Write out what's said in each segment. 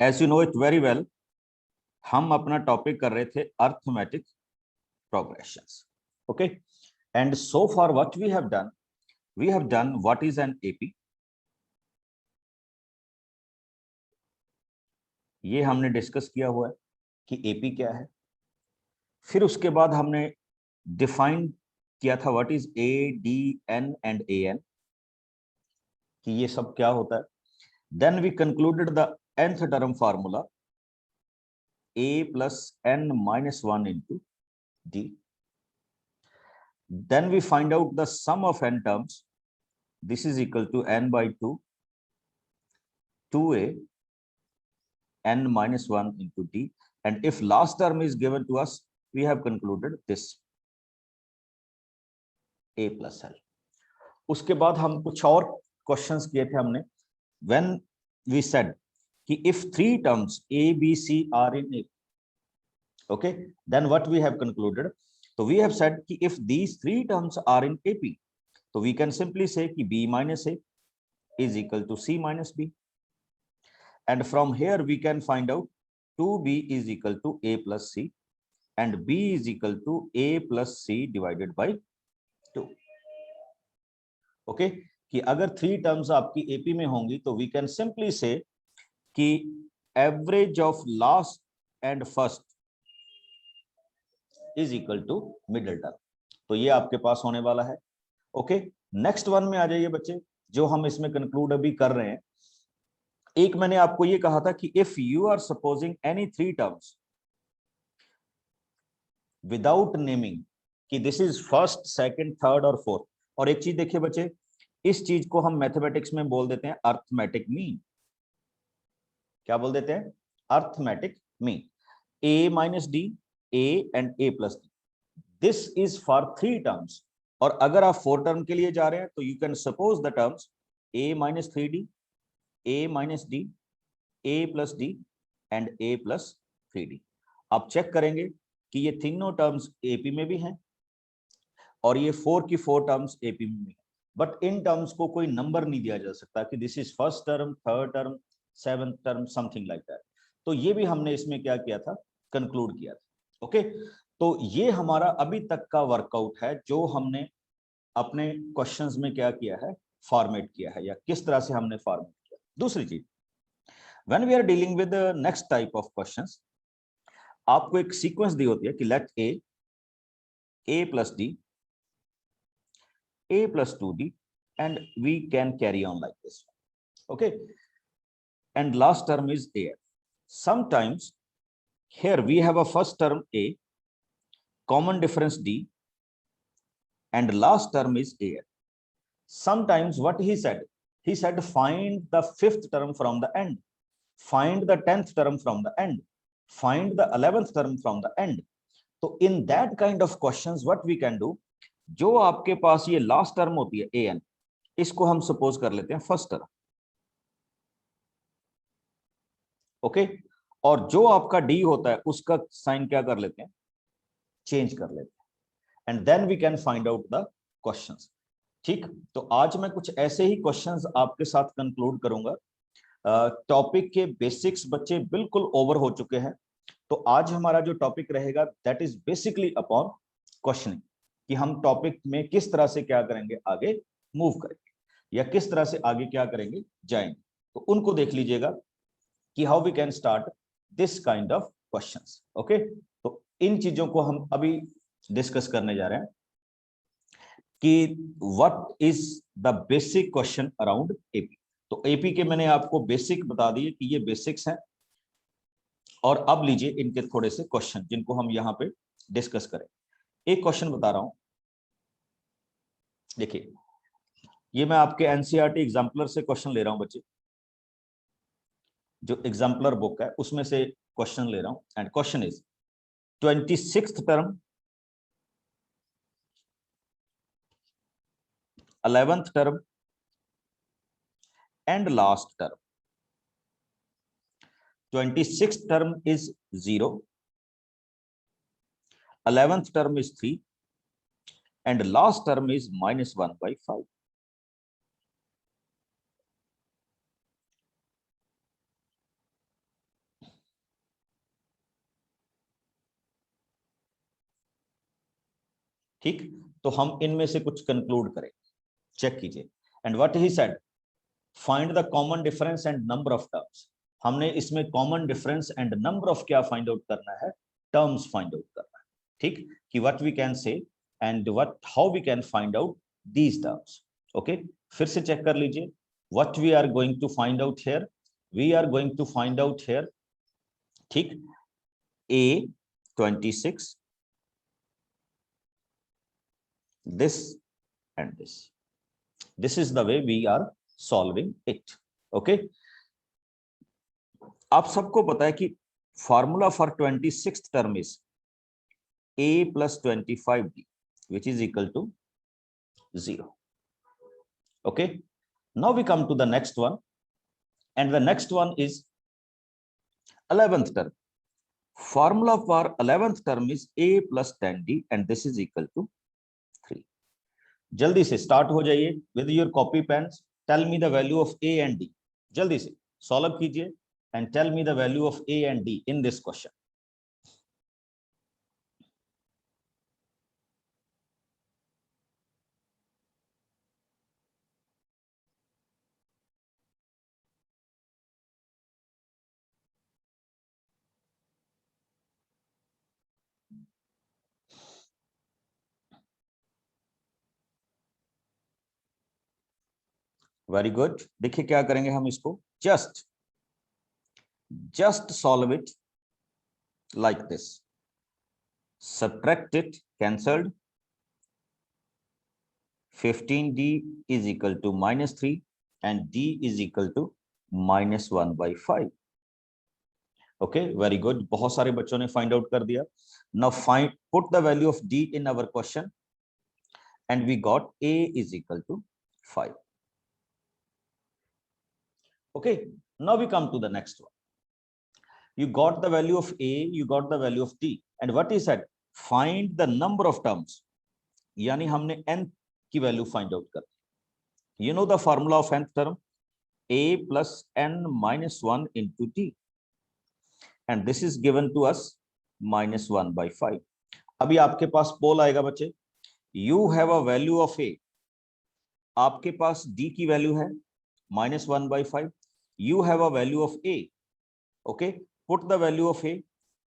As you know it very well, हम अपना topic कर रहे थे arithmetic progressions. Okay, and so for what we have done what is an AP. ये हमने डिस्कस किया हुआ है कि एपी क्या है. फिर उसके बाद हमने डिफाइन किया था what is a d n and a n, कि ये सब क्या होता है. Then we concluded the nth term formula a plus n minus 1 into d. Then we find out the sum of n terms. This is equal to n by 2, 2a, n minus 1 into d. And if last term is given to us, we have concluded this a plus l. उसके बाद हम कुछ और questions किए थे हमने. When we said कि if three terms a, b, c are in a, okay, then what we have concluded? So we have said कि if these three terms are in AP, so we can simply say कि b minus a is equal to c minus b. And from here we can find out 2b is equal to a plus c and b is equal to a plus c divided by 2. Okay, कि अगर three terms आपकी AP में होंगी तो we can simply say कि average of last and first is equal to middle term. तो ये आपके पास होने वाला है. ओके, नेक्स्ट वन में आ जाइए बच्चे, जो हम इसमें कंक्लूड अभी कर रहे हैं. एक मैंने आपको ये कहा था कि if you are supposing any three terms without naming कि this is first, second, third और फोर्थ. और एक चीज देखिए बच्चे, इस चीज को हम मैथमेटिक्स में बोल देते हैं अर्थमेटिक मीन. क्या बोल देते हैं? Arithmetic mean. a minus D, a and a plus D. This is for three terms. और अगर आप फोर टर्म के लिए जा रहे हैं तो you can suppose the terms a minus three D, a minus D, a plus D and a plus three D. आप चेक करेंगे कि ये तीनों टर्म्स एपी में भी हैं और ये फोर की फोर टर्म्स एपी में भी हैं. बट इन टर्म्स को कोई नंबर नहीं दिया जा सकता कि this is first term, third term, seventh term, something like that. तो ये भी हमने इसमें क्या किया था? कंक्लूड किया था. ओके, तो ये हमारा अभी तक का वर्कआउट है जो हमने अपने क्वेश्चंस में क्या किया है? फॉर्मेट किया है, या किस तरह से हमने फॉर्मेट किया. दूसरी चीज, when we are dealing with next type of questions, आपको एक सीक्वेंस दी होती है कि let a plus d, a plus 2d, and we can carry on like this. Okay, and last term is a. Sometimes here we have a first term a, common difference d, and last term is a. Sometimes what he said find the fifth term from the end, find the 10th term from the end, find the 11th term from the end. So in that kind of questions what we can do, जो आपके पास ये last term होती है A N, इसको हम suppose कर लेते हैं फर्स्ट टर्म. ओके, और जो आपका डी होता है उसका साइन क्या कर लेते हैं? चेंज कर लेते हैं. And then we can find out the questions. ठीक, तो आज मैं कुछ ऐसे ही क्वेश्चंस आपके साथ कंक्लूड करूंगा. टॉपिक के बेसिक्स बच्चे बिल्कुल ओवर हो चुके हैं. तो आज हमारा जो टॉपिक रहेगा that is basically upon questioning, कि हम टॉपिक में किस तरह से क्या करेंगे, आगे मूव करेंगे या किस तरह से आगे क्या करेंगे, जाएंगे. तो उनको देख लीजिएगा कि how we can start this kind of questions. Okay, तो इन चीजों को हम अभी डिस्कस करने जा रहे हैं कि what is the basic question around AP. तो एपी के मैंने आपको बेसिक बता दिए कि ये बेसिक्स हैं. और अब लीजिए इनके थोड़े से क्वेश्चन जिनको हम यहाँ पे डिस्कस करें. एक क्वेश्चन बता रहा हूं, देखिए ये मैं आपके एनसीईआरटी एग्जाम्पलर से क्वेश्चन ले रहा हूं बच्चे. जो एग्जाम्पलर बुक है उसमें से क्वेश्चन ले रहा हूं. And question is 26th term, 11th term and last term. 26th term is 0, 11th term is 3 and last term is -1/5. ठीक, तो हम इनमें से कुछ कंक्लूड करें, चेक कीजिए। And what he said, find the common difference and number of terms. हमने इसमें common difference and number of क्या फाइंड आउट करना है, टर्म्स फाइंड आउट करना है। ठीक, कि what we can say and what how we can find out these terms. Okay, फिर से चेक कर लीजिए, what we are going to find out here, we are going to find out here, ठीक, A26, this and this. This is the way we are solving it. Okay, आप सबको पता है कि formula for 26th term is a plus 25d, which is equal to 0. Okay, now we come to the next one, and the next one is 11th term. Formula for 11th term is a plus 10d, and this is equal to 3. जल्दी से start हो जाइए with your copy pens, tell me the value of a and d, जल्दी से solve कीजिए and tell me the value of a and d in this question. Very good, देखिए क्या करेंगे हम इसको, just solve it like this, subtract it, cancelled, 15d is equal to -3 and d is equal to -1/5. Okay, very good, बहुत सारे बच्चों ने find out कर दिया। Now find put the value of d in our question and we got a is equal to 5. Okay, now we come to the next one. You got the value of a, you got the value of d, and what is said, find the number of terms, यानी हमने n की value find out कर। You know the formula of nth term, a plus n minus 1 into t, and this is given to us -1/5. अभी आपके पास पोल आएगा बच्चे, you have a value of a, आपके पास d की वैल्यू है -1/5, you have a value of a. Okay, put the value of a,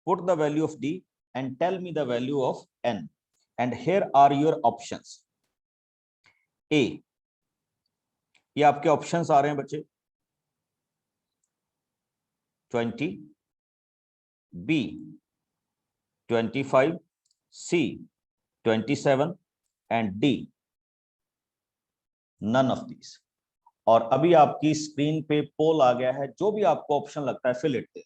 put the value of d, and tell me the value of n. And here are your options. A, ये आपके options आ रहे हैं बच्चे, 20, B 25, C 27 and D none of these. और अभी आपकी screen पे पोल आ गया है, जो भी आपको ऑप्शन लगता है fill it,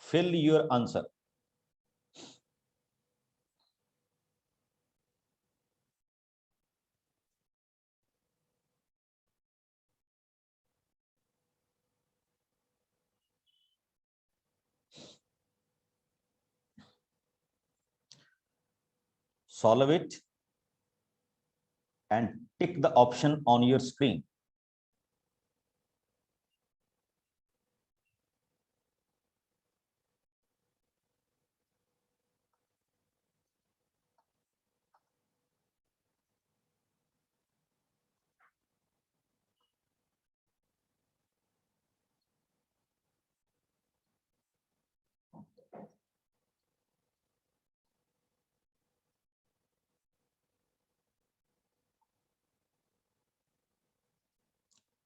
fill your answer. Solve it and tick the option on your screen.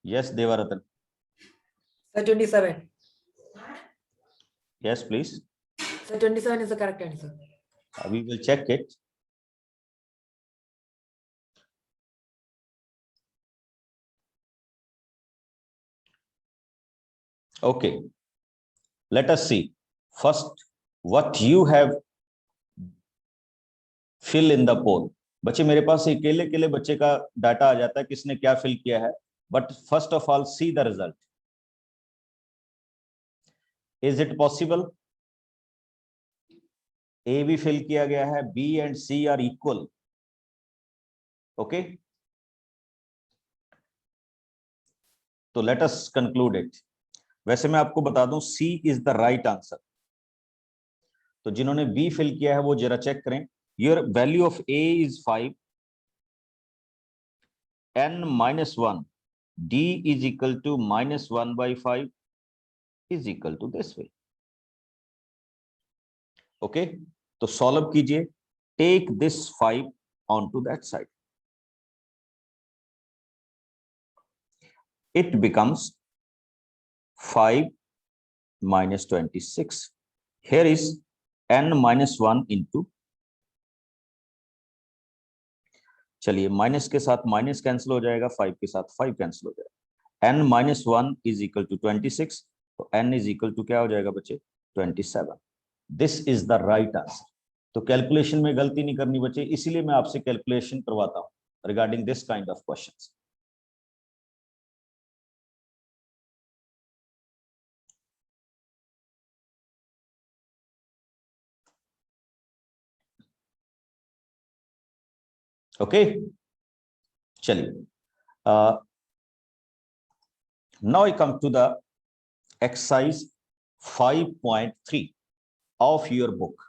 Yes, Devaratan. Sir, 27. Yes, please. Sir, 27 is the correct answer. We will check it. Okay. Let us see. First, what you have fill in the poll. बच्चे मेरे पास अकेले अकेले बच्चे का data आ जाता है किसने क्या फिल किया है, but first of all see the result. Is it possible? A भी फिल किया गया है, B and C are equal. Okay, तो लेट अस कंक्लूड इट. वैसे मैं आपको बता दूं, C is the right answer. तो जिन्होंने बी फिल किया है वो जरा चेक करें। Your value of A is 5, n minus 1, d is equal to -1/5 is equal to this way. Okay, तो सॉल्व कीजिए, take this 5 on to that side, it becomes 5 minus 26. Here is n minus 1 into, चलिए minus के साथ minus cancel हो जाएगा, 5 के साथ 5 cancel हो जाएगा, n minus 1 is equal to 26, तो n is equal to क्या हो जाएगा बच्चे, 27. This is the right answer. तो कैलकुलेशन में गलती नहीं करनी बच्चे, इसीलिए मैं आपसे कैलकुलेशन करवाता हूं regarding this kind of questions. Okay, चलिए now I come to the exercise 5.3 of your book.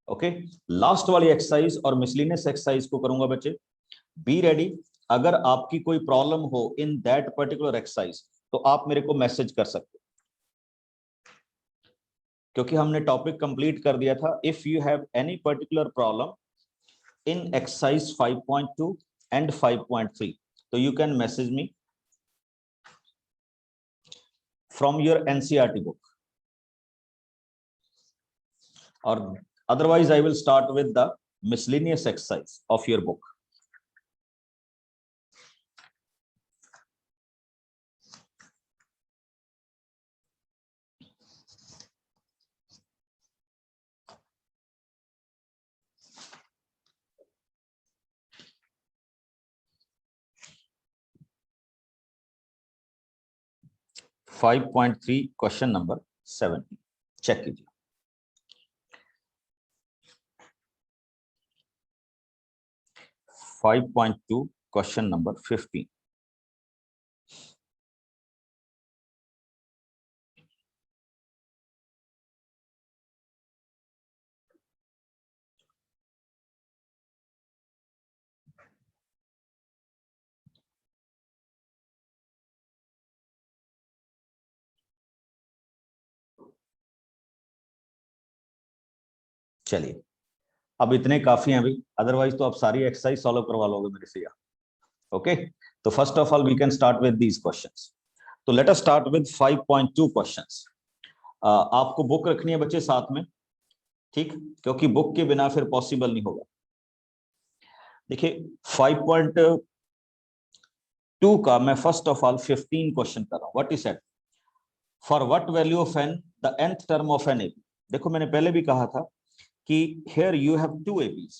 Okay, last वाली एक्सरसाइज और मिसलिनियस एक्सरसाइज को करूंगा बच्चे, बी रेडी। अगर आपकी कोई प्रॉब्लम हो इन दैट पर्टिकुलर एक्सरसाइज तो आप मेरे को मैसेज कर सकते, क्योंकि हमने टॉपिक कंप्लीट कर दिया था। If you have any particular problem in exercise 5.2 and 5.3 तो you can message me from your NCERT book, और otherwise I will start with the miscellaneous exercise of your book. Five point three question number 70 check कीजिए। Five point two question number 15। चलिए, अब इतने काफी हैं भाई, otherwise तो आप सारी एक्सरसाइज सॉल्व करवा लोगे मेरे से यहाँ। ओके, तो first of all we can start with these questions. तो let us start with 5.2 questions. आपको बुक रखनी है बच्चे साथ में, ठीक, क्योंकि बुक के बिना फिर पॉसिबल नहीं होगा। देखिए 5.2 का मैं फर्स्ट ऑफ ऑल 15 क्वेश्चन कर रहा हूं। What is set for what value of n the nth term of an AP। देखो मैंने पहले भी कहा था कि here you have two APs,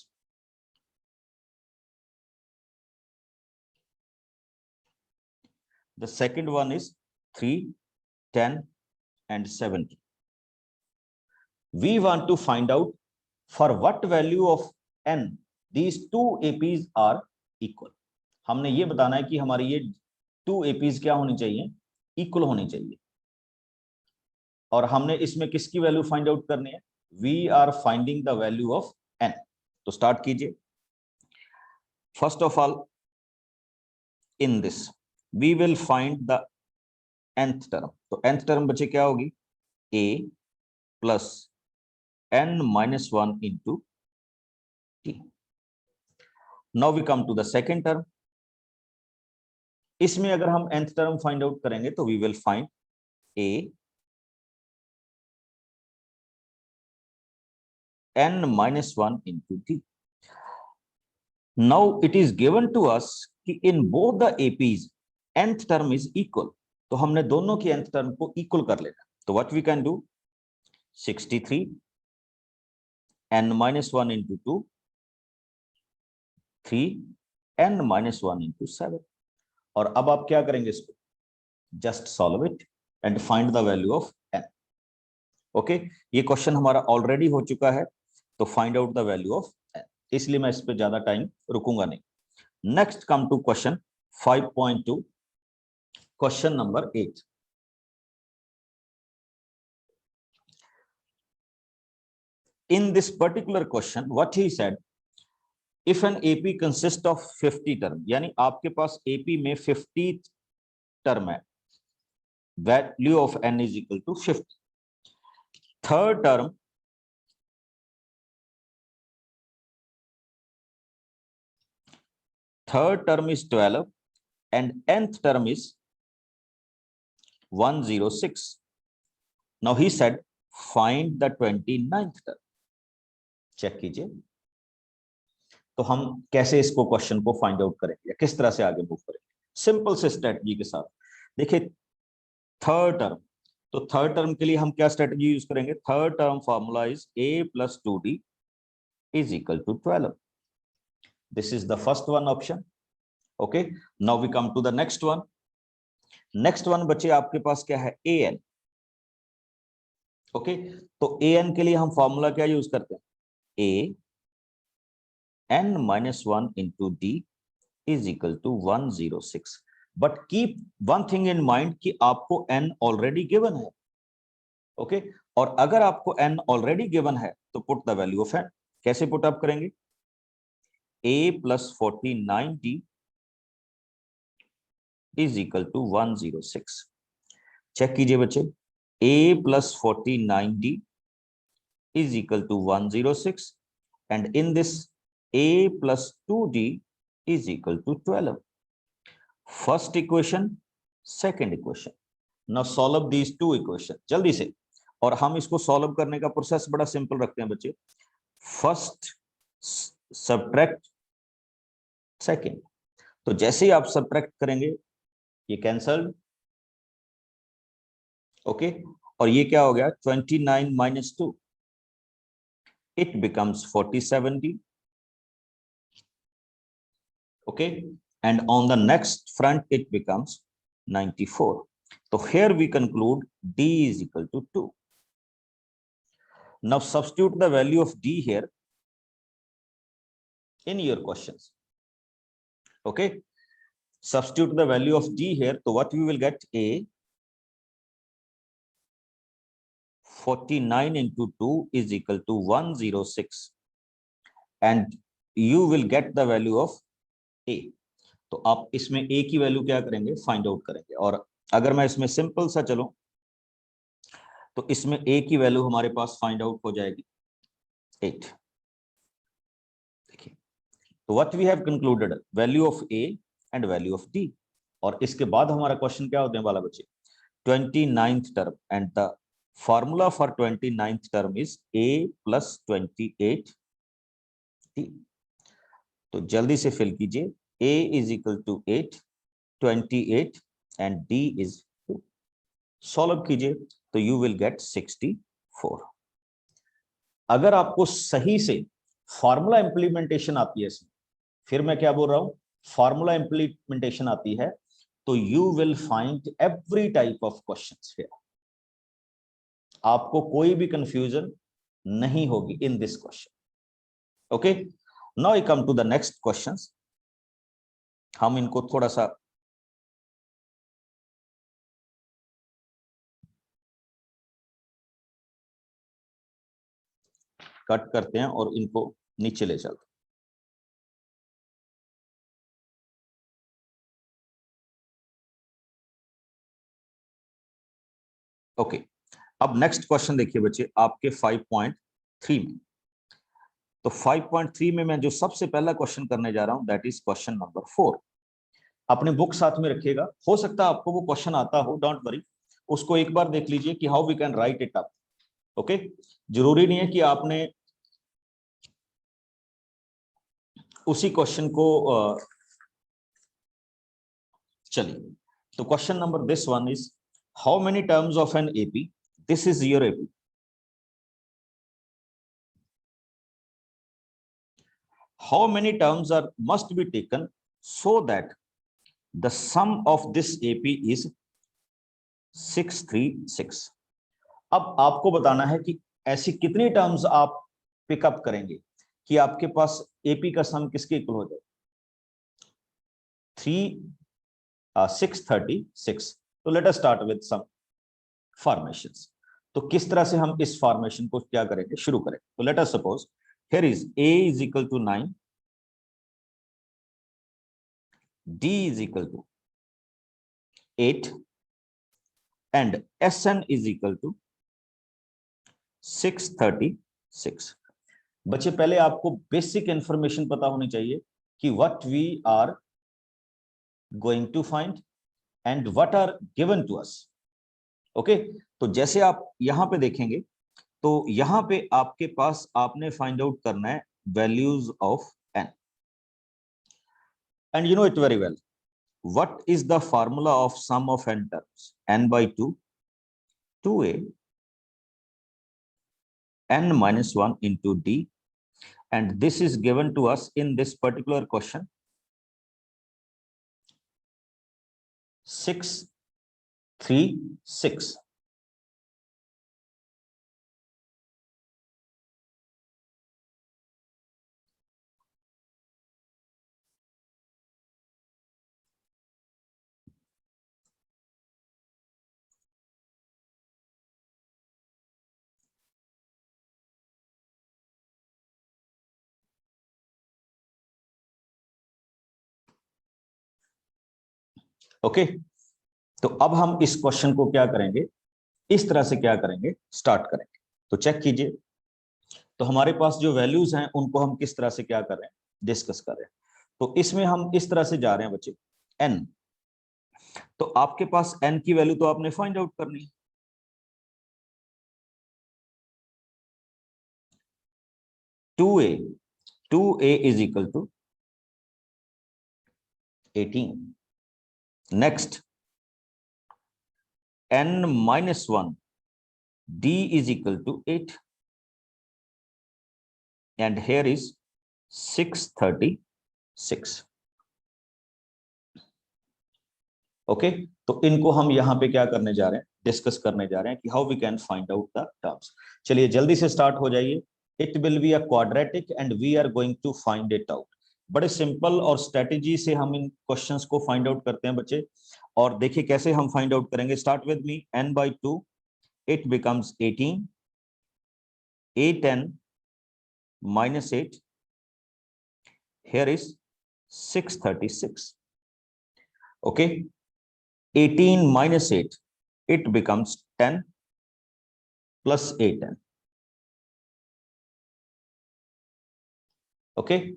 the second one is 3, 10 and 70. We want to find out for what value of n these two APs are equal. हमने ये बताना है कि हमारी ये two APs क्या होनी चाहिए, इक्वल होनी चाहिए, और हमने इसमें किसकी वैल्यू फाइंड आउट करनी है, we are finding the value of n। तो स्टार्ट कीजिए। First of all in this we will find the nth term। तो nth term बच्चे क्या होगी, a plus n minus 1 into t। now we come to the second term। इसमें अगर हम nth term find out करेंगे तो we will find a n minus 1 into t। now it is given to us कि in both the APs nth term is equal। तो हमने दोनों की nth term को इक्वल कर लेना। तो what we can do, 63 n minus 1 into 2, 3 n minus 1 into 7। और अब आप क्या करेंगे, इसको just solve it and find the value of n। Okay, ये क्वेश्चन हमारा ऑलरेडी हो चुका है, तो find out the value of n, इसलिए मैं इस पे ज्यादा टाइम रुकूंगा नहीं। Next come to question 5.2 question number 8। in this particular question what he said, if an AP consists of 50 term, यानी आपके पास AP में 50 term है, value of n is equal to 50. Third term is 12 and nth term is 106. Now he said find the 29th term. Check कीजिए तो हम कैसे इसको question को फाइंड आउट करेंगे या किस तरह से आगे मूव करेंगे सिंपल से स्ट्रेटजी के साथ। देखिए थर्ड टर्म, तो थर्ड टर्म के लिए हम क्या स्ट्रेटजी यूज करेंगे? Third term formula is a plus 2d is equal to 12. This is the first one option. Okay, now we come to the next one. Next one बच्चे आपके पास क्या है? an. ओके, तो an के लिए हम formula क्या यूज करते हैं? a n minus 1 into d is equal to 106. But keep one thing in mind कि आपको n already given है. ओके, और अगर आपको n already given है तो put the value of n. कैसे पुट अप करेंगे? a plus 49d is equal to 106. Check कीजिए बच्चे, a plus 49d is equal to 106 and in this a plus 2d is equal to 12. First equation, second equation. Now solve these two equations जल्दी से, और हम इसको solve करने का process बड़ा सिंपल रखते हैं बच्चे. First subtract second. तो जैसे ही आप सब्ट्रैक्ट करेंगे ये कैंसल्ड. ओके, और ये क्या हो गया? 29 minus 2, it becomes 47d. okay, and on the next front it becomes 94. So here we conclude d is equal to 2. Now substitute the value of d here in your questions. Okay, substitute the value of d here, so what we will get? A 49 into 2 is equal to 106 and you will get the value of a. तो आप इसमें a की value क्या करेंगे? Find out करेंगे. और अगर मैं इसमें सिंपल सा चलूं तो इसमें a की वैल्यू हमारे पास फाइंड आउट हो जाएगी 8. देखिए, तो what we have concluded, value of a and value of d. और इसके बाद हमारा क्वेश्चन क्या होने वाला बच्चे? 29th term, and the formula for 29th term is a plus 28d. तो जल्दी से फिल कीजिए. a is equal to 8, 28 and d is 2. Solve कीजिए तो you will get 64. अगर आपको सही से फॉर्मूला इंप्लीमेंटेशन आती है इसमें, फिर मैं क्या बोल रहा हूं, फॉर्मूला इंप्लीमेंटेशन आती है, तो you will find every type of questions here. आपको कोई भी कंफ्यूजन नहीं होगी in this question. Okay, now I come to the next questions. हम इनको थोड़ा सा कट करते हैं और इनको नीचे ले चलते हैं. ओके, अब नेक्स्ट क्वेश्चन देखिए बच्चे आपके 5.3 में. तो 5.3 में मैं जो सबसे पहला क्वेश्चन करने जा रहा हूं दैट इज क्वेश्चन नंबर 4. अपने बुक साथ में रखिएगा. हो सकता है आपको वो क्वेश्चन आता हो, डोंट वरी, उसको एक बार देख लीजिए कि how we can write it up. Okay, जरूरी नहीं है कि आपने उसी क्वेश्चन को चलिए. तो question number this one is how many terms of an AP. This is your AP. How many terms are must be taken so that the sum of this AP is 636. अब आपको बताना है कि ऐसी कितनी टर्म्स आप pickup करेंगे कि आपके पास AP का सम किसके इक्वल हो जाए? 636. तो let us start with some formations. तो किस तरह से हम इस फॉर्मेशन को क्या करेंगे, शुरू करेंगे। तो let us suppose here is a is equal to 9, d is equal to 8 and Sn is equal to 636। बच्चे पहले आपको बेसिक इंफॉर्मेशन पता होनी चाहिए कि what we are going to find and what are given to us. Okay, तो जैसे आप यहां पे देखेंगे तो यहां पे आपके पास आपने फाइंड आउट करना है values of n, and you know it very well. What is the formula of sum of n terms? n by 2, 2a n minus 1 into d, and this is given to us in this particular question 636. Okay, तो अब हम इस question को क्या करेंगे, इस तरह से क्या करेंगे, स्टार्ट करेंगे। तो चेक कीजिए, तो हमारे पास जो वैल्यूज हैं उनको हम किस तरह से क्या कर रहे हैं, डिस्कस कर रहे हैं। तो इसमें हम इस तरह से जा रहे हैं बच्चे, n, तो आपके पास n की वैल्यू तो आपने फाइंड आउट करनी है। Two a is equal to 18। Next n minus 1, d is equal to 8, and here is 636. Okay, तो इनको हम यहां पे क्या करने जा रहे हैं, डिस्कस करने जा रहे हैं कि how we can find out the terms. चलिए जल्दी से स्टार्ट हो जाइए। It will be a quadratic and we are going to find it out. बड़े सिंपल और स्ट्रेटेजी से हम इन क्वेश्चंस को फाइंड आउट करते हैं बच्चे। और देखिए कैसे हम फाइंड आउट करेंगे। Start with me, n by 2 it becomes 18, 8n minus 8, here is 636. Okay, 18 minus 8, it becomes 10 plus 8n. Okay,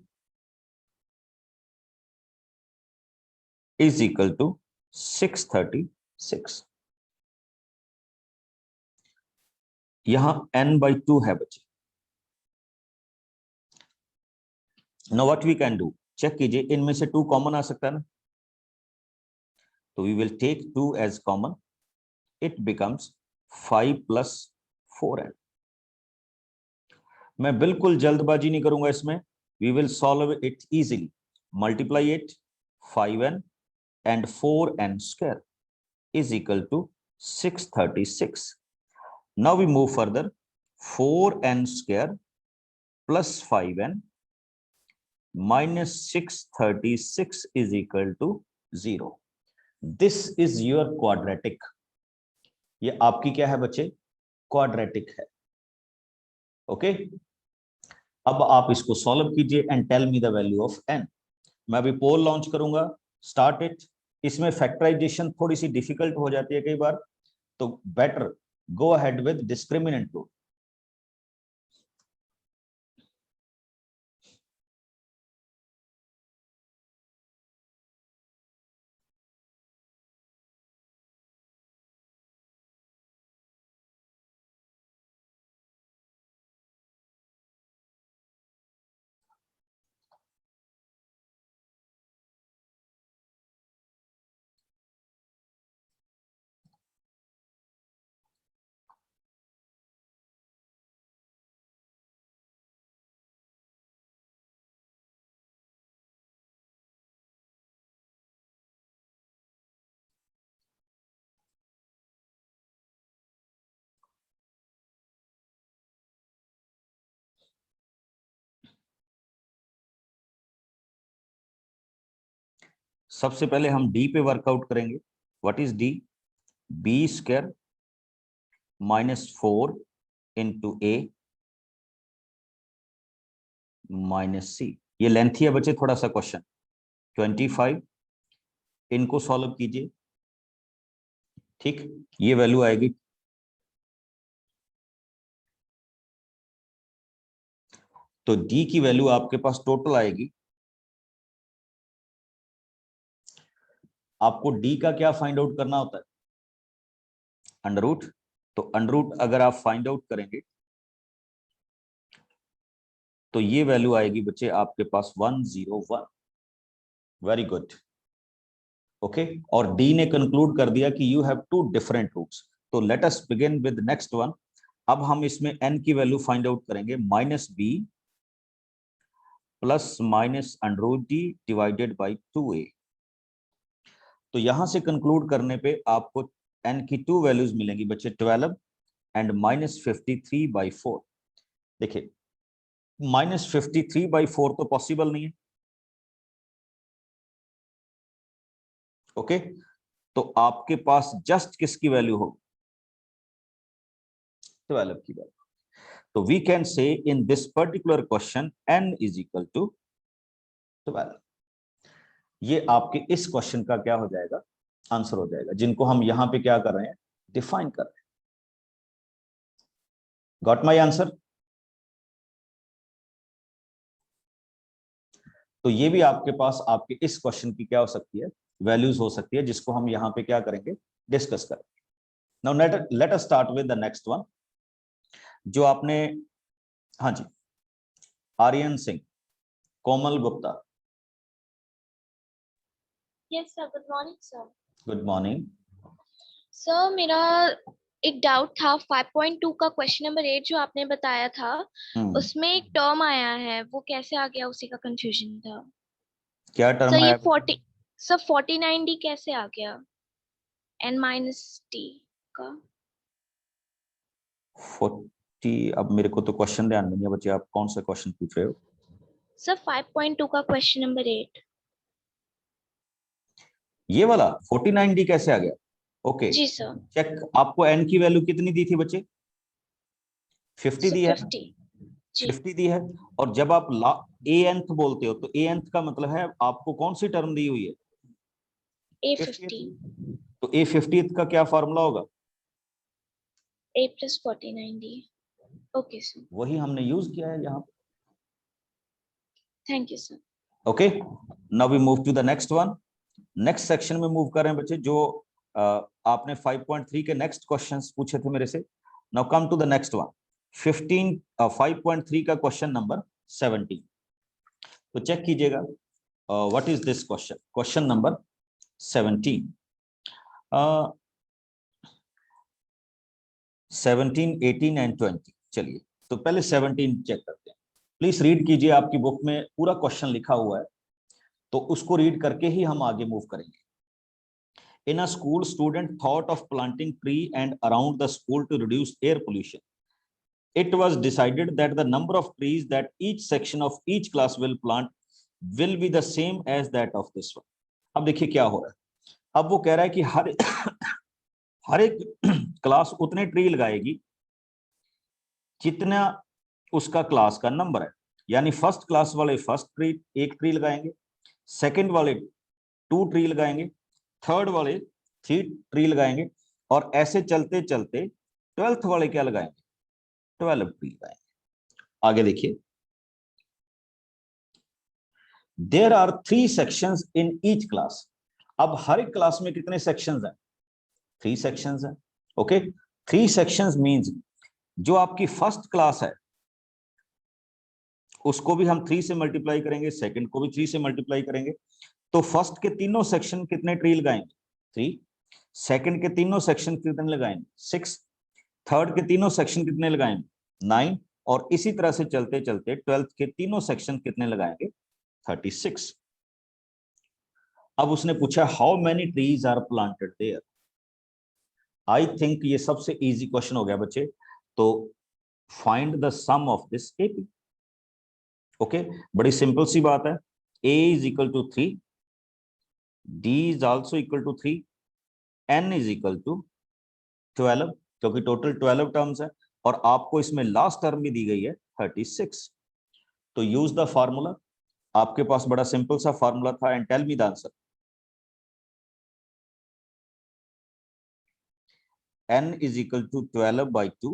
is equal to 636. यहां n by 2 है बच्चे। Now what we can do, check कीजिए, इनमें से 2 common आ सकता है ना, तो we will take 2 as common, it becomes 5 plus 4n. मैं बिल्कुल जल्दबाजी नहीं करूंगा इसमें, we will solve it easily. Multiply it, 5n and 4n square is equal to 636. Now we move further, 4n square plus 5n minus 636 is equal to 0. This is your quadratic. ये आपकी क्या है बच्चे, क्वाड्रेटिक है। Okay, अब आप इसको solve कीजिए and tell me the value of n। मैं अभी पोल लॉन्च करूंगा, स्टार्ट इट। इसमें फैक्टराइजेशन थोड़ी सी डिफिकल्ट हो जाती है कई बार, तो better go ahead with discriminant rule. सबसे पहले हम d पे वर्कआउट करेंगे। What is d? b square -4 into a minus c. ये लेंथी है बच्चे थोड़ा सा क्वेश्चन। 25 इनको सॉल्व कीजिए, ठीक, ये वैल्यू आएगी। तो डी की वैल्यू आपके पास टोटल आएगी, आपको डी का क्या फाइंड आउट करना होता है, अंडर रूट। तो अंडर रूट अगर आप फाइंड आउट करेंगे तो ये वैल्यू आएगी बच्चे आपके पास 101। Very good, okay. और डी ने कंक्लूड कर दिया कि you have two different roots. तो let us begin with next one. अब हम इसमें n की वैल्यू फाइंड आउट करेंगे, -b plus minus under root D divided by 2a। तो यहां से कंक्लूड करने पे आपको n की 2 वैल्यूज मिलेंगी बच्चे, 12 एंड -53/4। देखिए -53/4 तो पॉसिबल नहीं है, ओके। तो आपके पास जस्ट किसकी वैल्यू हो, 12 की वैल्यू। तो we can say in this particular question n is equal to 12। ये आपके इस क्वेश्चन का क्या हो जाएगा, आंसर हो जाएगा, जिनको हम यहां पे क्या कर रहे हैं, डिफाइन कर रहे हैं। Got my answer. तो ये भी आपके पास आपके इस क्वेश्चन की क्या हो सकती है, वैल्यूज हो सकती है, जिसको हम यहां पे क्या करेंगे, डिस्कस करेंगे। Now let us start with the next one, जो आपने, हाँ जी, Aryan Singh, Komal Gupta. Yes sir, good morning sir. Good morning. Sir मेरा एक डाउट था, 5.2 का क्वेश्चन नंबर 8 जो आपने बताया था, उसमें एक टर्म आया है, वो कैसे आ गया, उसी का कंफ्यूजन था। क्या टर्म सर ये आया? 49D कैसे आ गया, n-t का। 40, अब मेरे को तो क्वेश्चन ध्यान में नहीं है बच्चे, आप कौन सा क्वेश्चन पूछ रहे हो? सर 5.2 का क्वेश्चन नंबर 8। ये वाला 49D कैसे आ गया? ओके, जी सर। चेक। आपको n की वैल्यू कितनी दी थी बच्चे? 50 दी है ना? 50 जी। 50 दी है। और जब आप a nth बोलते हो तो a nth का मतलब है आपको कौन सी टर्म दी हुई है? A50। तो a50th का क्या फॉर्मूला होगा? a + 49D। ओके सर, वही हमने यूज किया है यहाँ पे। Thank you sir. Okay, now we move to the next one. Next section में मूव कर रहे हैं बच्चे, जो आपने 5.3 के नेक्स्ट क्वेश्चंस पूछे थे मेरे से। Now come to the next one, 5.3 का क्वेश्चन नंबर 17। तो चेक कीजिएगा, what is this question, question number 17। 17, 18 and 20। चलिए, तो पहले 17 चेक करते हैं। प्लीज रीड कीजिए, आपकी बुक में पूरा क्वेश्चन लिखा हुआ है, तो उसको रीड करके ही हम आगे मूव करेंगे। In a school, student thought of planting tree and around the school to reduce air pollution. It was decided that the number of trees that each section of each class will plant will be the same as that of this one. अब देखिए क्या हो रहा है। अब वो कह रहा है कि हर एक क्लास उतने ट्री लगाएगी जितना उसका क्लास का नंबर है। यानी फर्स्ट क्लास वाले फर्स्ट ट्री, एक ट्री लगाएंगे, सेकंड वाले 2 ट्री लगाएंगे, थर्ड वाले 3 ट्री लगाएंगे, और ऐसे चलते चलते 12th वाले क्या लगाएंगे, 12 ट्री लगाएंगे। आगे देखिए, there are 3 sections in each class. अब हर एक क्लास में कितने सेक्शंस हैं? 3 सेक्शंस हैं। ओके, 3 सेक्शंस मींस जो आपकी फर्स्ट क्लास है उसको भी हम 3 से मल्टीप्लाई करेंगे, सेकंड को भी 3 से मल्टीप्लाई करेंगे। तो फर्स्ट के तीनों सेक्शन कितने ट्री लगाएंगे? 3। सेकंड के तीनों सेक्शन कितने लगाएंगे? 6। थर्ड के तीनों सेक्शन कितने लगाएंगे? 9। और इसी तरह से चलते चलते 12th के तीनों सेक्शन कितने लगाएंगे? 36। अब उसने पूछा how many trees are planted there. I think ये सबसे इजी क्वेश्चन हो गया बच्चे। तो find the sum of this AP. Okay, बड़ी सिंपल सी बात है। a is equal to 3, d is also equal to 3, n is equal to 12, क्योंकि टोटल 12 टर्म्स है और आपको इसमें लास्ट टर्म भी दी गई है 36। तो यूज द फार्मूला, आपके पास बड़ा सिंपल सा फार्मूला था, and tell me the answer. n is equal to 12/2,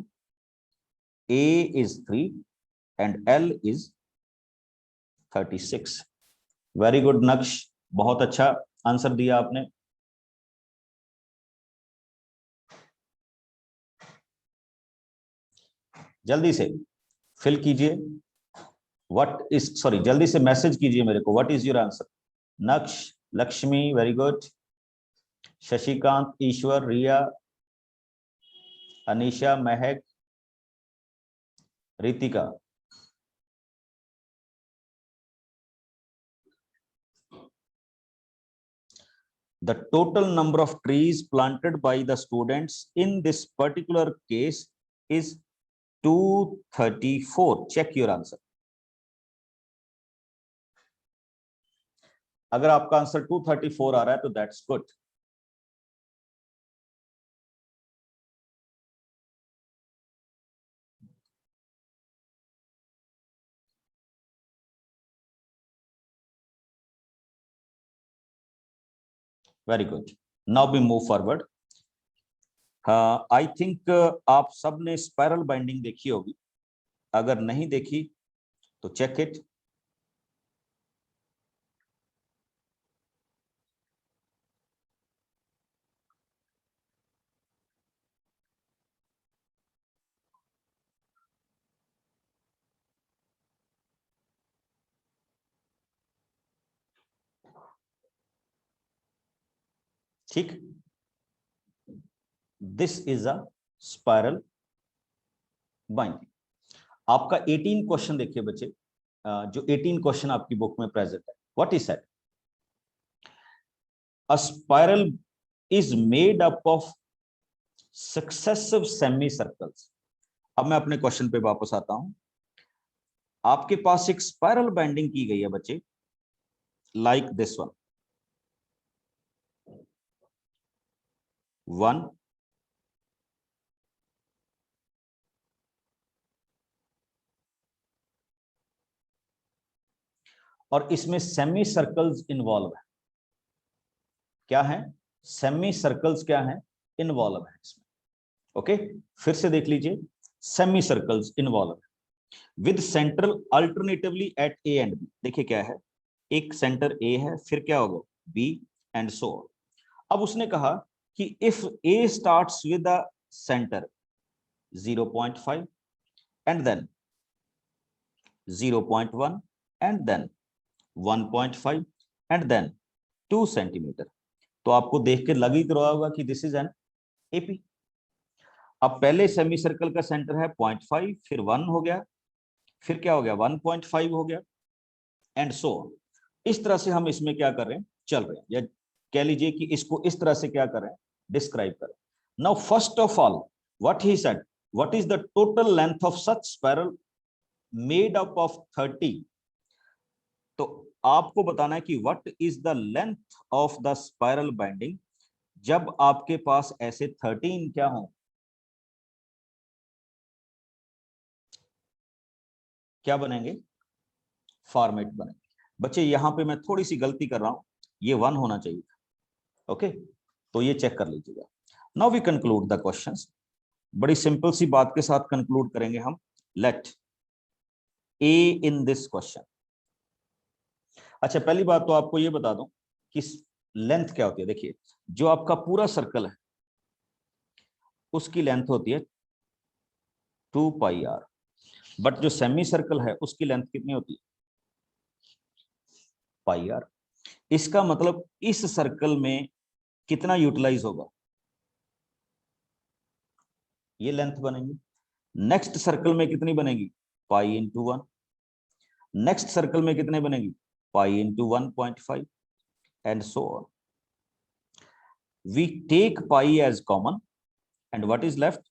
a is 3 and l is 36। Very good नक्श, बहुत अच्छा आंसर दिया आपने। जल्दी से फिल कीजिए, व्हाट इज, सॉरी, जल्दी से मैसेज कीजिए मेरे को, व्हाट इज योर आंसर। नक्श, Lakshmi, very good. Shashikant, Ishwar, Riya, Anisha, Mahak, Ritika. The total number of trees planted by the students in this particular case is 234. Check your answer. अगर आपका answer 234 आ रहा है तो that's good. Very good, now we move forward. I think आप सब ने spiral binding देखी होगी, अगर नहीं देखी तो चेक इट। ठीक, this is a spiral binding. आपका 18 क्वेश्चन देखिए बच्चे, जो 18 क्वेश्चन आपकी बुक में प्रेजेंट है। What is that? A spiral is made up of successive semi circles. अब मैं अपने क्वेश्चन पे वापस आता हूं। आपके पास एक स्पाइरल बाइंडिंग की गई है बच्चे, लाइक दिस वन, 1, और इसमें सेमी सर्कल्स इन्वॉल्व है। क्या है? सेमी सर्कल्स क्या है? इन्वॉल्व है इसमें। ओके, फिर से देख लीजिए, सेमी सर्कल्स इन्वॉल्व है with central alternatively at A and B. देखिए क्या है, एक सेंटर ए है, फिर क्या होगा, बी, एंड सो ऑन। अब उसने कहा कि if a starts with the centre 0.5 and then 0.1 and then 1.5 and then 2 centimetre, तो आपको देख के लग ही तो रहा होगा कि दिस इज एन एपी। अब पहले सेमी सर्कल का सेंटर है 0.5, फिर 1 हो गया, फिर क्या हो गया, 1.5 हो गया, एंड सो ऑन। इस तरह से हम इसमें क्या कर रहे हैं, चल रहे हैं, या कह लीजिए कि इसको इस तरह से क्या कर रहे हैं, डिस्क्राइब करें। Now first of all what he said, what is the total length of such spiral made up of 30। तो आपको बताना है कि what is the length of the spiral binding जब आपके पास ऐसे 13 क्या हो, क्या बनेंगे, फॉर्मेट बनेंगे। बच्चे यहां पे मैं थोड़ी सी गलती कर रहा हूं, ये 1 होना चाहिए था। ओके, तो ये चेक कर लीजिएगा। Now we conclude the questions. बड़ी सिंपल सी बात के साथ कंक्लूड करेंगे हम। Let a in this question. अच्छा, पहली बात तो आपको ये बता दूं कि लेंथ क्या होती है। देखिए, जो आपका पूरा सर्कल है उसकी लेंथ होती है 2πr, बट जो सेमी सर्कल है उसकी लेंथ कितनी होती है, πr। इसका मतलब इस सर्कल में कितना यूटिलाइज होगा, ये लेंथ बनेगी। नेक्स्ट सर्कल में कितनी बनेगी, π/1। नेक्स्ट सर्कल में कितने बनेगी, π/1.5, and so on. We take pi as common and what is left,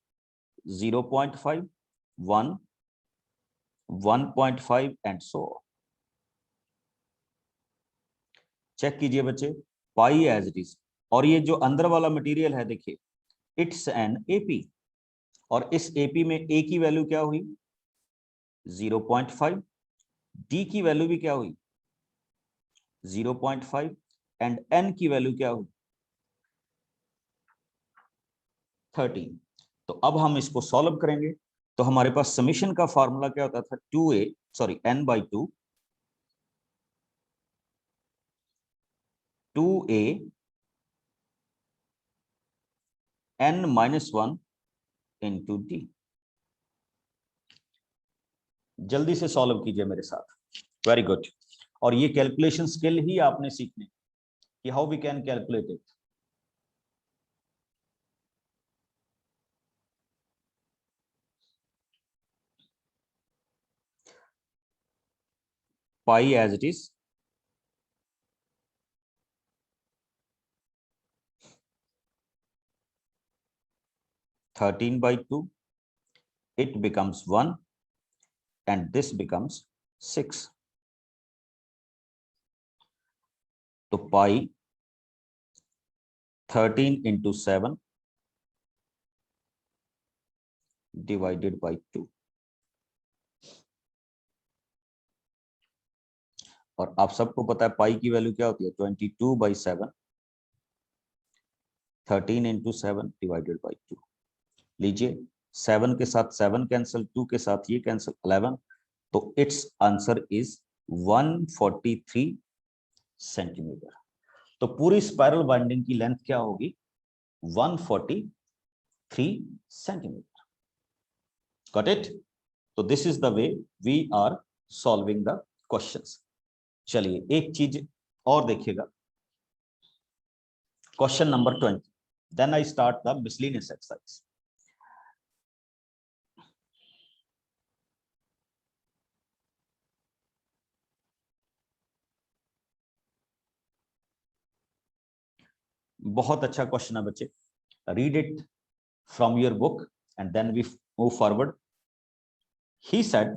0.5, 1, 1.5 and so on। Check कीजिए बच्चे, पाई एज इट इज, और ये जो अंदर वाला मटेरियल है देखिए, इट्स एन एपी। और इस एपी में ए की वैल्यू क्या हुई 0.5, डी की वैल्यू भी क्या हुई 0.5 एंड एन की वैल्यू क्या हुई 13। तो अब हम इसको सॉल्व करेंगे। तो हमारे पास समीशन का फॉर्मूला क्या होता था 2a sorry n/2 2a n-1 into D. जल्दी से सॉल्व कीजिए मेरे साथ, वेरी गुड। और ये कैलकुलेशन स्किल ही आपने सीखने कि how we can calculate it. Pi as it is 13/2, it becomes 1 and this becomes 6. तो पाई 13 into 7 divided by 2। और आप सबको पता है पाई की वैल्यू क्या होती है 22/7, 13 into 7 divided by 2। लीजिए 7 के साथ 7 कैंसिल, 2 के साथ ये कैंसिल, 11। तो इट्स आंसर इज 143 सेंटीमीटर। तो पूरी स्पाइरल बाइंडिंग की लेंथ क्या होगी 143 सेंटीमीटर। Got it? तो this is the way we are solving the questions. चलिए एक चीज और देखिएगा, question number 20। Then I start the miscellaneous exercise. बहुत अच्छा क्वेश्चन है बच्चे, read it from your book and then we move forward. He said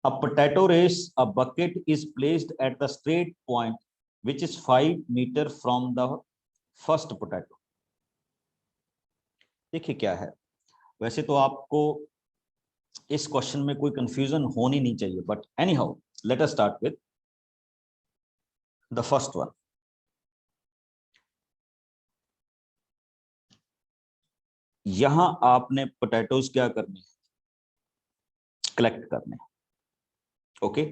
a potato race, a bucket is placed at the straight point which is 5 meter from the first potato। देखिए क्या है, वैसे तो आपको इस question में कोई confusion होनी नहीं चाहिए, but any how late us start with the first one. यहां आपने पोटैटोज क्या करने हैं, कलेक्ट करने हैं। ओके,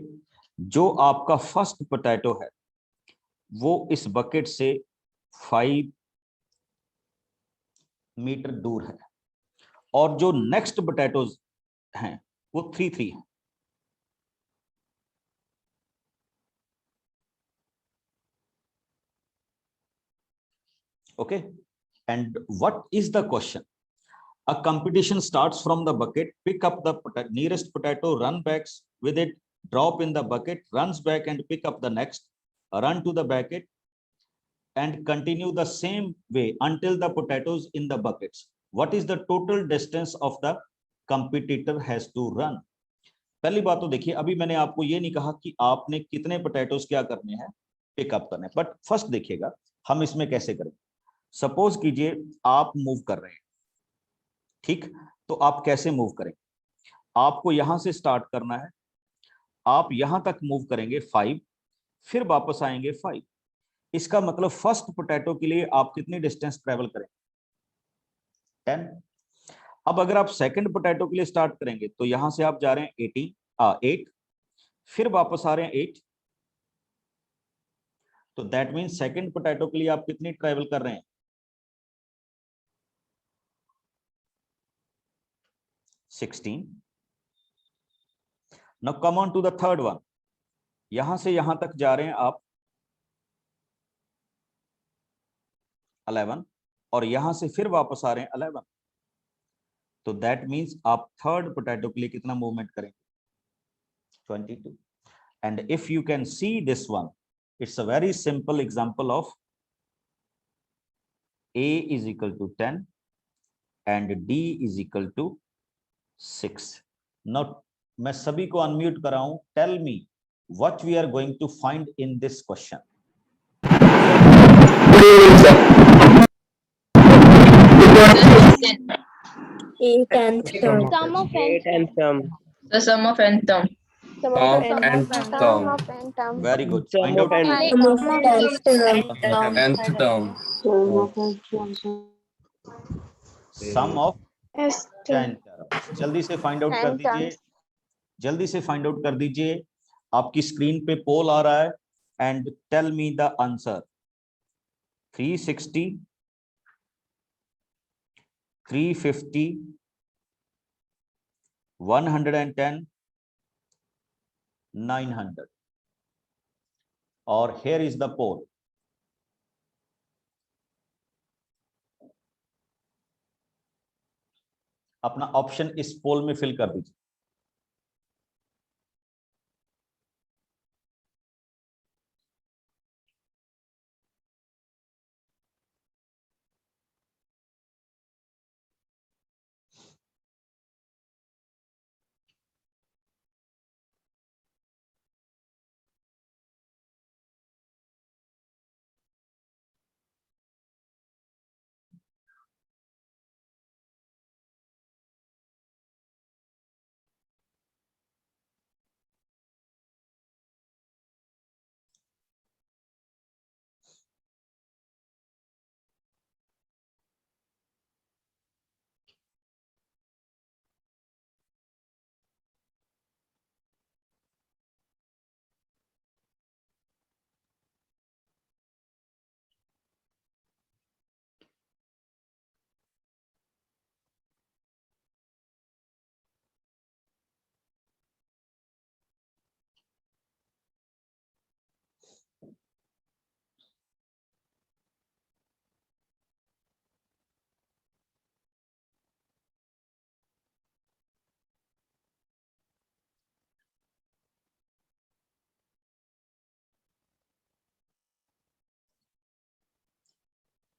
जो आपका फर्स्ट पोटैटो है वो इस बकेट से 5 मीटर दूर है, और जो नेक्स्ट पोटैटोज हैं वो 3 है। Okay, and what is the question? A competition starts from the bucket, pick up the nearest potato, run back with it, drop in the bucket, runs back and pick up the next, run to the bucket and continue the same way until the potatoes in the buckets. What is the total distance of the competitor has to run? पहली बात तो देखिए, अभी मैंने आपको ये नहीं कहा कि आपने कितने पोटैटोज क्या करने हैं, पिकअप करने हैं, बट फर्स्ट देखिएगा हम इसमें कैसे करें। सपोज कीजिए आप मूव कर रहे हैं, ठीक, तो आप कैसे मूव करेंगे? आपको यहां से स्टार्ट करना है, आप यहां तक मूव करेंगे 5, फिर वापस आएंगे 5। इसका मतलब फर्स्ट पोटैटो के लिए आप कितनी डिस्टेंस ट्रेवल करेंगे 10। अब अगर आप सेकंड पोटैटो के लिए स्टार्ट करेंगे तो यहां से आप जा रहे हैं 8, फिर वापस आ रहे हैं 8। तो दैट मीन सेकंड पोटैटो के लिए आप कितनी ट्रेवल कर रहे हैं 16। Now come on to the third one, यहां से यहां तक जा रहे हैं आप 11, और यहां से फिर वापस आ रहे हैं 11। तो दैट मीन्स आप थर्ड पोटैटो के लिए कितना मूवमेंट करेंगे 22। And if you can see this one, it's a very simple example of A is equal to 10 and D is equal to 6। Now मैं सभी को अनम्यूट कराऊं, tell me what we are going to find in this question। 8 and term. Sum of n Eight and sum. The sum of n term. Sum Sum of n and sum term. of n term. Very good. Sum Find of out. n. पहले Sum of n term. Nth term. Sum of S 10 terms. जल्दी से find out कर 10 दीजिए, terms. जल्दी से find out कर दीजिए। आपकी स्क्रीन पे पोल आ रहा है and tell me the answer. 360, 350, 110, 900 और here is the poll. अपना ऑप्शन इस पोल में फिल कर दीजिए।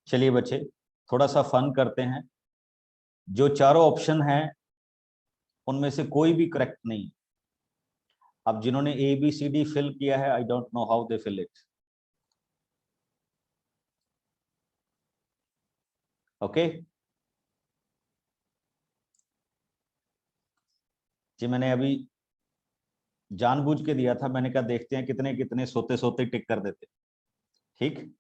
चलिए बच्चे थोड़ा सा फन करते हैं। जो चारों ऑप्शन हैं उनमें से कोई भी करेक्ट नहीं। अब जिन्होंने ABCD फिल किया है, I don't know how they fill it. Okay जी, मैंने अभी जानबूझ के दिया था। मैंने कहा देखते हैं कितने कितने सोते सोते टिक कर देते। ठीक,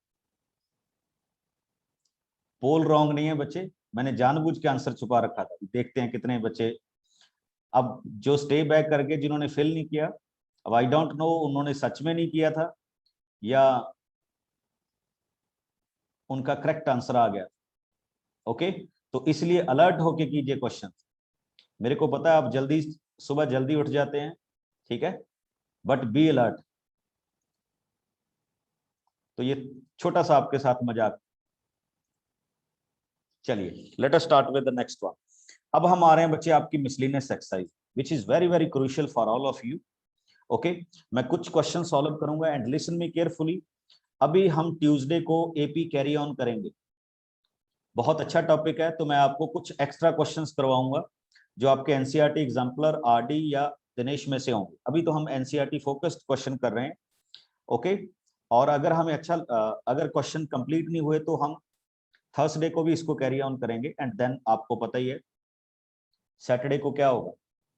पोल रॉन्ग नहीं है बच्चे, मैंने जानबूझ के आंसर छुपा रखा था। देखते हैं कितने बच्चे अब जो स्टे बैक करके जिन्होंने फिल नहीं किया। अब आई डोंट नो उन्होंने सच में नहीं किया था या उनका करेक्ट आंसर आ गया। ओके, तो इसलिए अलर्ट होके कीजिए क्वेश्चन। मेरे को पता है आप जल्दी सुबह जल्दी उठ जाते हैं, ठीक है, बट बी अलर्ट। तो ये छोटा सा आपके साथ मजाक। चलिए late us start with the next one. अब हम आ रहे हैं बच्चे आपकी miscellaneous exercise which is very very crucial for all of you. Okay, मैं कुछ क्वेश्चन सॉल्व करूंगा एंड लिसन मी केयरफुली। अभी हम ट्यूसडे को एपी कैरी ऑन करेंगे। बहुत अच्छा टॉपिक है, तो मैं आपको कुछ एक्स्ट्रा क्वेश्चंस करवाऊंगा जो आपके एनसीईआरटी एग्जाम्पलर आरडी या दिनेश में से होंगे। अभी तो हम एनसीईआरटी फोकस्ड क्वेश्चन कर रहे हैं। ओके, और अगर हमें अगर क्वेश्चन कंप्लीट नहीं हुए तो हम थर्सडे को भी इसको कैरी ऑन करेंगे एंड देन आपको पता ही है सैटरडे को क्या होगा,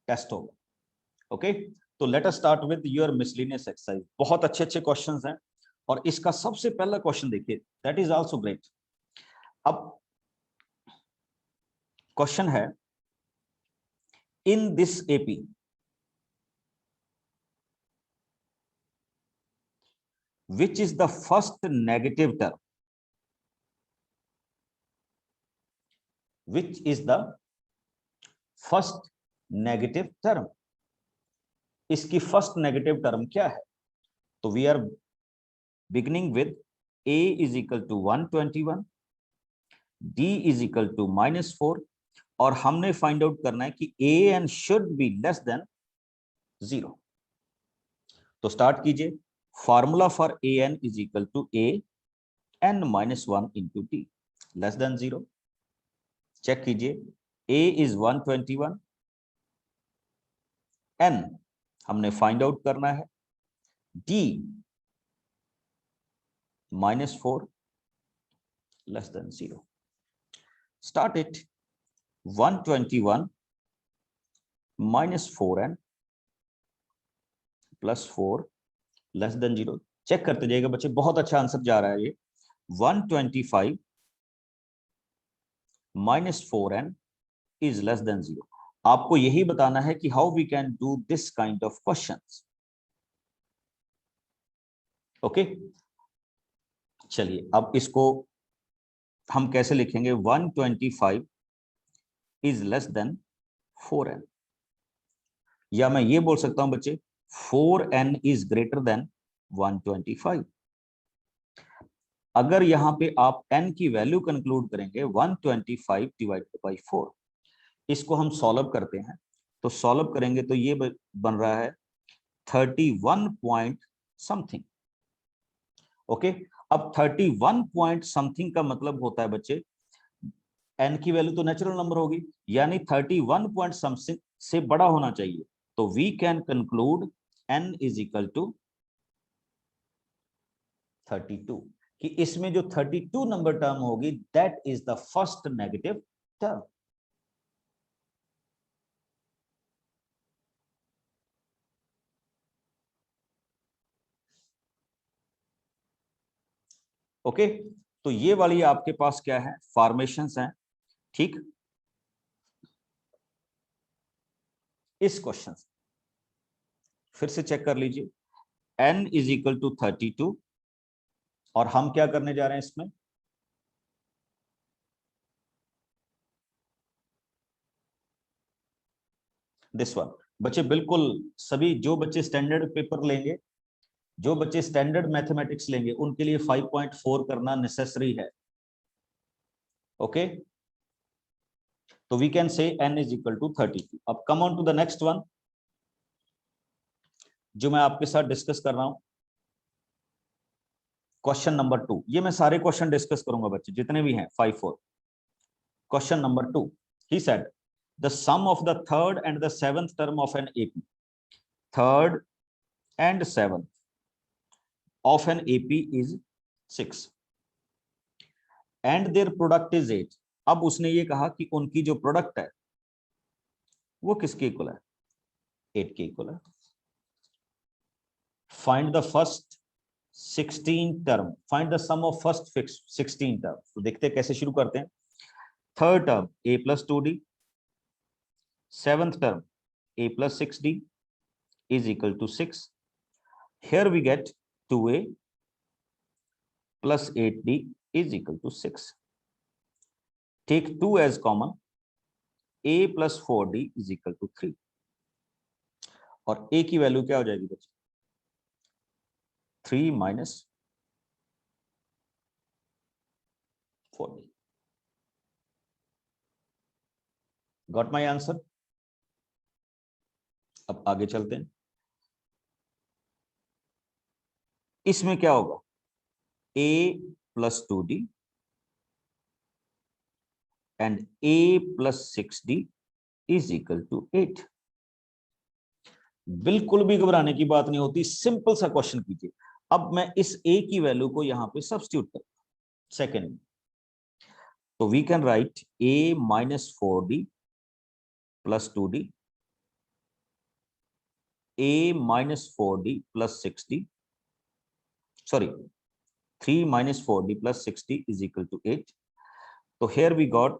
टेस्ट होगा। ओके, तो let us start with your miscellaneous exercise. बहुत अच्छे अच्छे क्वेश्चंस हैं और इसका सबसे पहला क्वेश्चन देखिए, दैट इज आल्सो ग्रेट। अब क्वेश्चन है, in this AP which is the first negative term, which is the first negative term, इसकी फर्स्ट नेगेटिव टर्म क्या है? तो we are beginning with a is equal to 121, d is equal to -4 और हमने find out करना है कि an should be less than 0। तो स्टार्ट कीजिए। Formula for an is equal to a n minus 1 into t less than 0। Check कीजिए, a is 121, n हमने find out करना है, d -4 less than 0। Start it. 121 minus 4n plus 4 less than 0. Check करते जाइएगा बच्चे, बहुत अच्छा आंसर जा रहा है ये. 125 minus 4n is less than 0. आपको यही बताना है कि how we can do this kind of questions. Okay, चलिए अब इसको हम कैसे लिखेंगे. 125 is less than 4n, या मैं ये बोल सकता हूं बच्चे 4n is greater than 125. अगर यहां पे आप n की वैल्यू कंक्लूड करेंगे 125 डिवाइडेड बाई 4, इसको हम सॉल्व करते हैं, तो सॉल्व करेंगे तो ये बन रहा है 31 पॉइंट समथिंग. ओके, अब 31 पॉइंट समथिंग का मतलब होता है बच्चे n की वैल्यू तो नेचुरल नंबर होगी, यानी 31 पॉइंट समथिंग से बड़ा होना चाहिए. तो we can conclude n is equal to 32, कि इसमें जो 32 नंबर टर्म होगी that is the first negative term. Okay, तो ये वाली आपके पास क्या है, फॉर्मेशंस हैं. ठीक, इस क्वेश्चन फिर से चेक कर लीजिए. n इज इक्वल टू 32 और हम क्या करने जा रहे हैं इसमें, दिस वन. बच्चे बिल्कुल सभी जो बच्चे स्टैंडर्ड पेपर लेंगे, जो बच्चे स्टैंडर्ड मैथमेटिक्स लेंगे, उनके लिए 5.4 करना नेसेसरी है. ओके, तो we can say n is equal to 32. अब come on to the next one जो मैं आपके साथ डिस्कस कर रहा हूं, क्वेश्चन नंबर 2. ये मैं सारे क्वेश्चन डिस्कस करूंगा बच्चे जितने भी हैं 5-4. Question number 2, he said the sum of the third and the seventh term of an AP, third and seventh of an AP is 6 and their product is 8. अब उसने ये कहा कि उनकी जो प्रोडक्ट है वो किसके इक्वल है, 8 के इक्वल है. Find the first 16 term, find the sum of first 16 term. तो देखते हैं कैसे शुरू करते हैं. Third term a plus 2d, seventh term a plus 6d is equal to 6. Here we get 2a plus 8d is equal to 6. Take 2 as common. a plus 4d is equal to 3. और a की value क्या हो जाएगी बच्चे, 3 minus 4d. Got my answer? अब आगे चलते हैं. इसमें क्या होगा, a plus 2d and a plus 6d is equal to 8. बिल्कुल भी घबराने की बात नहीं होती, सिंपल सा क्वेश्चन कीजिए. अब मैं इस a की वैल्यू को यहां पे सब्स्टिट्यूट करूंगा सेकेंड में, तो we can write a minus 4d plus 2d, a minus 4d plus 6d, sorry, 3 minus 4d plus 6d is equal to 8. So here we got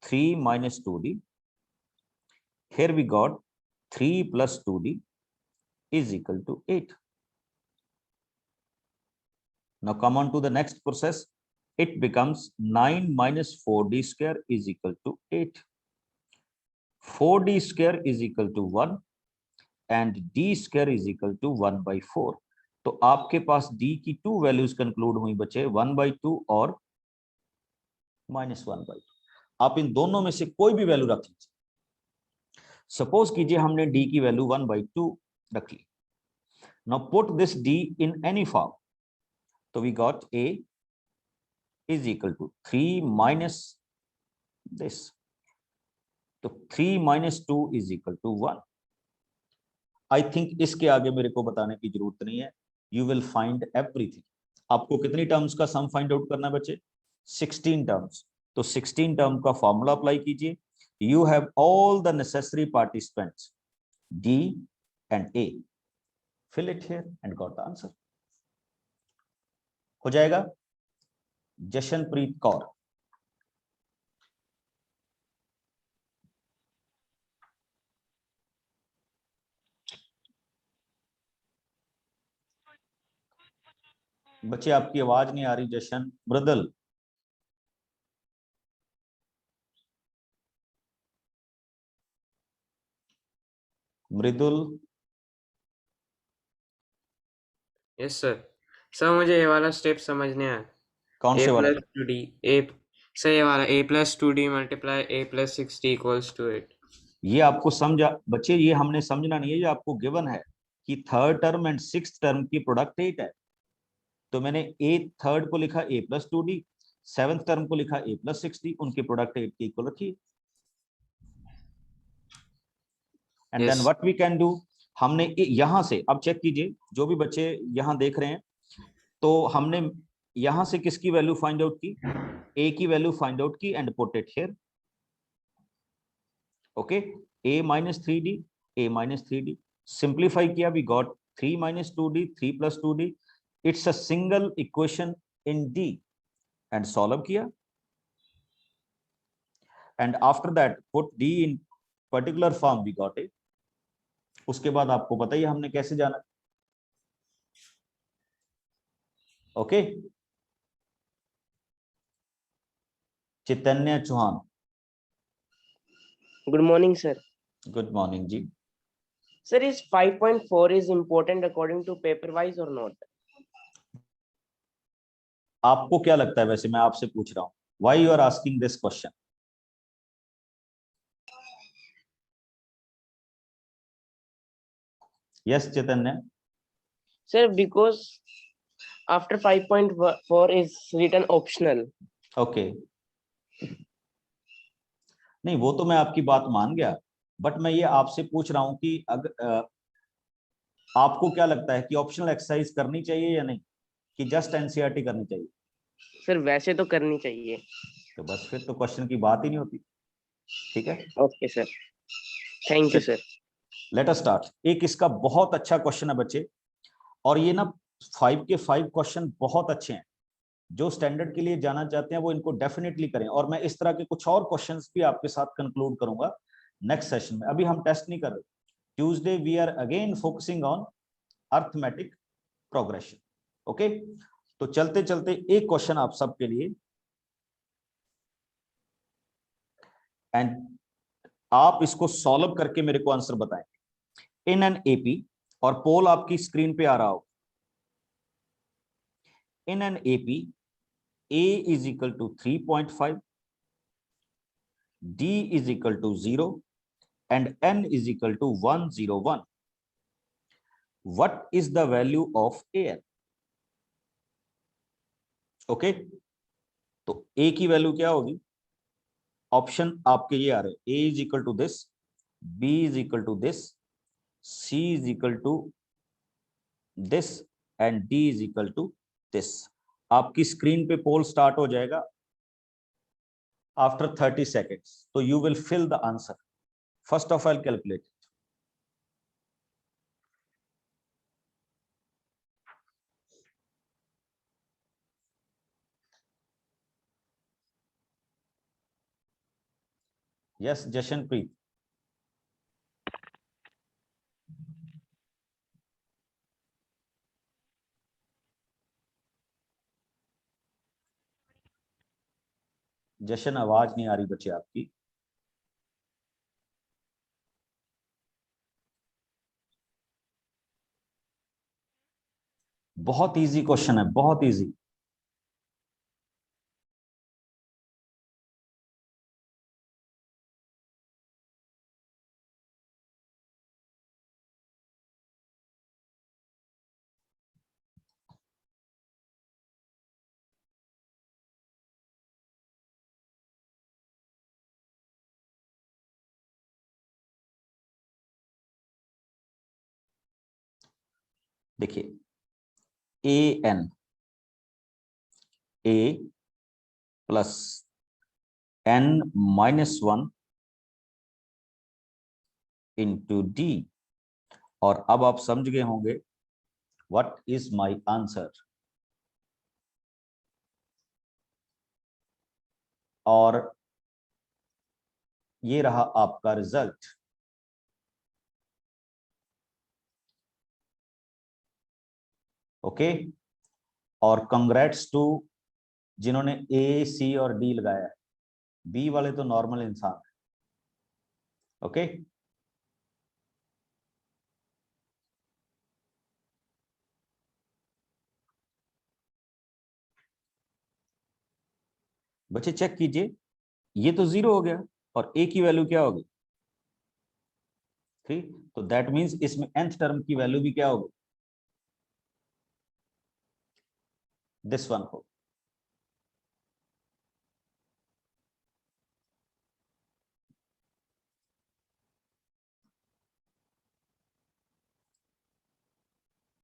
3 minus 2d. Here we got 3 plus 2d is equal to 8. Now come on to the next process. It becomes 9 minus 4d square is equal to 8. 4d square is equal to 1 and d square is equal to 1 by 4. तो आपके पास d की 2 values conclude हुई बच्चे, 1/2 और -1/2. आप इन दोनों में से कोई भी वैल्यू रख लीजिए. सपोज कीजिए हमने d की वैल्यू 1/2 रख ली. Now put this d in any form, तो we got a is equal to 3 minus this, तो 3 minus 2 is equal to 1. I think इसके आगे मेरे को बताने की जरूरत नहीं है. You will find everything. आपको कितनी टर्म्स का सम फाइंड आउट करना है बच्चे, 16 टर्म्स. तो 16 टर्म का फॉर्मूला अप्लाई कीजिए. You have all the necessary participants D and A. Fill it here and got the answer. हो जाएगा. जशनप्रीत कौर. बच्चे आपकी आवाज नहीं आ रही. Jashan. Mridul. Mridul. Yes sir. Sir मुझे ये वाला स्टेप समझ नहीं आया. कौन a से वाला? Plus two d a. Sir ये वाला a plus two d multiply a प्लस 6d इक्वल्स टू 8. ये आपको समझा बच्चे, ये हमने समझना नहीं है, ये आपको गिवन है कि third term and sixth term की प्रोडक्ट 8 है. तो मैंने ए थर्ड को लिखा a plus 2d, seventh term को लिखा a प्लस 6d, उनकी प्रोडक्ट 8 के इक्वल रखिए. And then what we can do, हमने यहां से अब चेक कीजिए जो भी बच्चे यहां देख रहे हैं, तो हमने यहां से किसकी वैल्यू फाइंड आउट की? a की वैल्यू फाइंड आउट की and put it here. Okay, a minus 3d, a minus 3d. Simplify किया, we got 3 minus 2d, 3 plus 2d. It's a single equation in d and solve किया. And after that put d in particular form, we got it. उसके बाद आपको पता ही हमने कैसे जाना. Okay. Chaitanya Chauhan. Good morning sir. Good morning ji. Sir is 5.4 is important according to paperwise or not? आपको क्या लगता है? वैसे मैं आपसे पूछ रहा हूं, why you are asking this question? Yes Chaitanya. Sir, because after 5.4 is written optional. Okay. नहीं, वो तो मैं आपकी बात मान गया, बट मैं ये आपसे पूछ रहा हूं कि अगर आपको क्या लगता है कि ऑप्शनल एक्सरसाइज करनी चाहिए या नहीं, कि जस्ट एनसीईआरटी करनी चाहिए? सर वैसे तो करनी चाहिए. तो बस फिर तो क्वेश्चन की बात ही नहीं होती. ठीक है. Okay sir, thank you sir. Late us start. एक इसका बहुत अच्छा क्वेश्चन है बच्चे, और ये ना 5 के 5 क्वेश्चन बहुत अच्छे हैं. जो स्टैंडर्ड के लिए जाना चाहते हैं वो इनको डेफिनेटली करें, और मैं इस तरह के कुछ और क्वेश्चंस भी आपके साथ कंक्लूड करूंगा नेक्स्ट सेशन में. अभी हम टेस्ट नहीं कर रहे. Tuesday we are again focusing on arithmetic progression. Okay, तो चलते चलते एक क्वेश्चन आप सबके लिए, एंड आप इसको सॉल्व करके मेरे को आंसर बताएं. इन एन एपी, और पोल आपकी स्क्रीन पे आ रहा हो. In an AP, a is equal to 3.5, d is equal to 0, and n is equal to 101. What is the value of an? Okay, तो a की वैल्यू क्या होगी? ऑप्शन आपके ये आ रहे हैं. a is equal to this, b is equal to this, c is equal to this, and d is equal to this. आपकी screen पे पोल स्टार्ट हो जाएगा आफ्टर 30 seconds. तो you will fill the answer. First of all calculate. Yes Jashanpreet. Jashan, आवाज नहीं आ रही बच्चे आपकी. बहुत इजी क्वेश्चन है, बहुत इजी. देखिए, A N, A plus n-1 into d। और अब आप समझ गए होंगे व्हाट इज माय आंसर। और ये रहा आपका रिजल्ट। ओके, और कंग्रेट्स टू जिन्होंने ए, सी और डी लगाया है। बी वाले तो नॉर्मल इंसान है। ओके, बच्चे चेक कीजिए, ये तो 0 हो गया और ए की वैल्यू क्या होगी 3, तो दैट मींस इसमें nth टर्म की वैल्यू भी क्या होगी, दिस वन हो।